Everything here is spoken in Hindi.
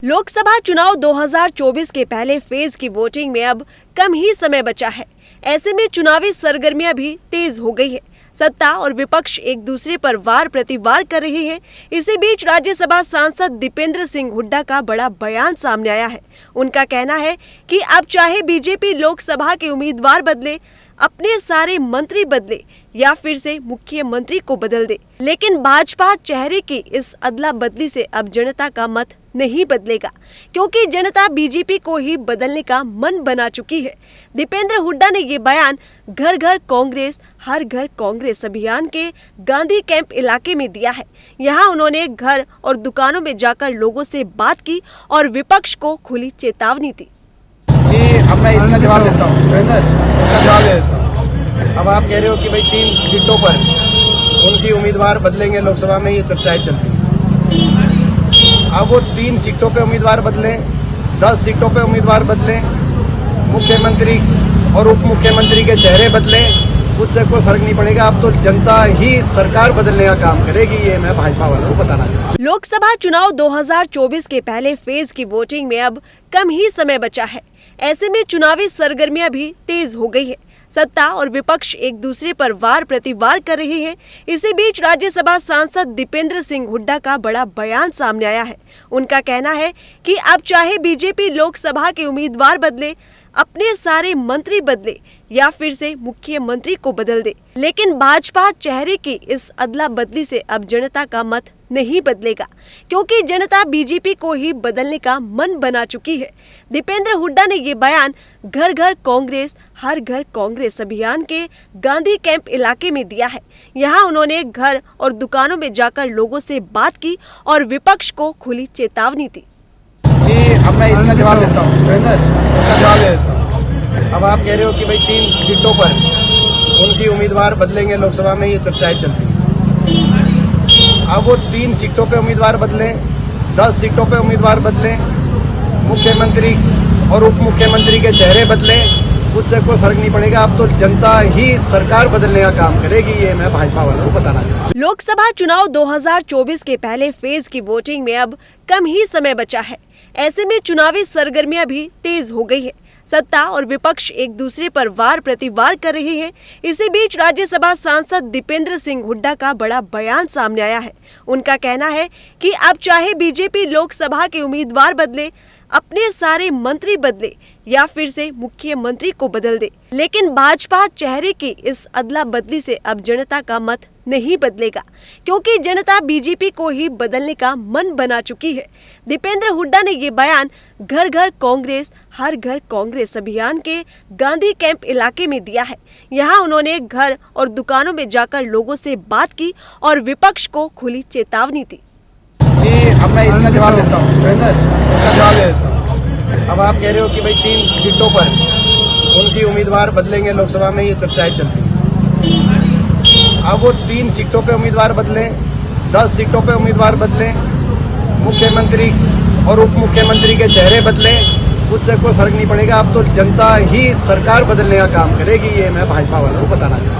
लोकसभा चुनाव 2024 के पहले फेज की वोटिंग में अब कम ही समय बचा है। ऐसे में चुनावी सरगर्मियां भी तेज हो गई है। सत्ता और विपक्ष एक दूसरे पर वार प्रतिवार कर रहे हैं। इसी बीच राज्यसभा सांसद दीपेंद्र सिंह हुड्डा का बड़ा बयान सामने आया है। उनका कहना है कि अब चाहे बीजेपी लोकसभा के उम्मीदवार बदले, अपने सारे मंत्री बदले या फिर से मुख्यमंत्री को बदल दे, लेकिन भाजपा चेहरे की इस अदला बदली से अब जनता का मत नहीं बदलेगा, क्योंकि जनता बीजेपी को ही बदलने का मन बना चुकी है। दीपेंद्र हुड्डा ने ये बयान घर घर कांग्रेस हर घर कांग्रेस अभियान के गांधी कैंप इलाके में दिया है। यहाँ उन्होंने घर और दुकानों में जाकर लोगों से बात की और विपक्ष को खुली चेतावनी दी। अब मैं इसका जवाब देता हूँ, इसका जवाब दे देता हूँ। अब आप कह रहे हो कि भाई 3 सीटों पर उनकी उम्मीदवार बदलेंगे, लोकसभा में ये चर्चाएं चलती हैं। अब वो 3 सीटों पे उम्मीदवार बदले, 10 सीटों पे उम्मीदवार बदले, मुख्यमंत्री और उप मुख्यमंत्री के चेहरे बदले, उससे कोई फर्क नहीं पड़ेगा। अब तो जनता ही सरकार बदलने का काम करेगी, ये मैं भाजपा वालों को बताना चाहता हूँ। लोकसभा चुनाव 2024 के पहले फेज की वोटिंग में अब कम ही समय बचा है। ऐसे में चुनावी सरगर्मियां भी तेज हो गई है। सत्ता और विपक्ष एक दूसरे पर वार प्रतिवार कर रहे हैं। इसी बीच राज्यसभा सांसद दीपेंद्र सिंह हुड्डा का बड़ा बयान सामने आया है। उनका कहना है कि अब चाहे बीजेपी लोकसभा के उम्मीदवार बदले, अपने सारे मंत्री बदले या फिर से मुख्यमंत्री को बदल दे, लेकिन भाजपा चेहरे की इस अदला बदली से अब जनता का मत नहीं बदलेगा, क्योंकि जनता बीजेपी को ही बदलने का मन बना चुकी है। दीपेंद्र हुड्डा ने ये बयान घर घर कांग्रेस हर घर कांग्रेस अभियान के गांधी कैंप इलाके में दिया है। यहाँ उन्होंने घर और दुकानों में जाकर लोगों से बात की और विपक्ष को खुली चेतावनी दी। अब मैं इसका जवाब देता हूँ, इसका जवाब दे देता हूँ। अब आप कह रहे हो कि भाई 3 सीटों पर उनकी उम्मीदवार बदलेंगे, लोकसभा में ये चर्चाएं चलती हैं। अब वो 3 सीटों पे उम्मीदवार बदले, 10 सीटों पे उम्मीदवार बदले, मुख्यमंत्री और उप मुख्यमंत्री के चेहरे बदले, उससे कोई फर्क नहीं पड़ेगा। अब तो जनता ही सरकार बदलने का काम करेगी, ये मैं भाजपा वालों को बताना चाहता हूँ। लोकसभा चुनाव 2024 के पहले फेज की वोटिंग में अब कम ही समय बचा है। ऐसे में चुनावी सरगर्मियां भी तेज हो गई है। सत्ता और विपक्ष एक दूसरे पर वार प्रतिवार कर रहे हैं। इसी बीच राज्यसभा सांसद दीपेंद्र सिंह हुड्डा का बड़ा बयान सामने आया है। उनका कहना है कि अब चाहे बीजेपी लोकसभा के उम्मीदवार बदले, अपने सारे मंत्री बदले या फिर से मुख्यमंत्री को बदल दे, लेकिन भाजपा चेहरे की इस अदला बदली से अब जनता का मत नहीं बदलेगा, क्योंकि जनता बीजेपी को ही बदलने का मन बना चुकी है। दीपेंद्र हुड्डा ने ये बयान घर घर कांग्रेस हर घर कांग्रेस अभियान के गांधी कैंप इलाके में दिया है। यहाँ उन्होंने घर और दुकानों में जाकर लोगों से बात की और विपक्ष को खुली चेतावनी दी। अब मैं इसका जवाब देता हूँ, इसका जवाब दे देता हूँ। अब आप कह रहे हो कि भाई 3 सीटों पर उनकी उम्मीदवार बदलेंगे, लोकसभा में ये चर्चाएं चलती हैं। अब वो 3 सीटों पे उम्मीदवार बदले, 10 सीटों पे उम्मीदवार बदले, मुख्यमंत्री और उप मुख्यमंत्री के चेहरे बदले, उससे कोई फर्क नहीं पड़ेगा। अब तो जनता ही सरकार बदलने का काम करेगी, ये मैं भाजपा वालों को बताना चाहता हूँ।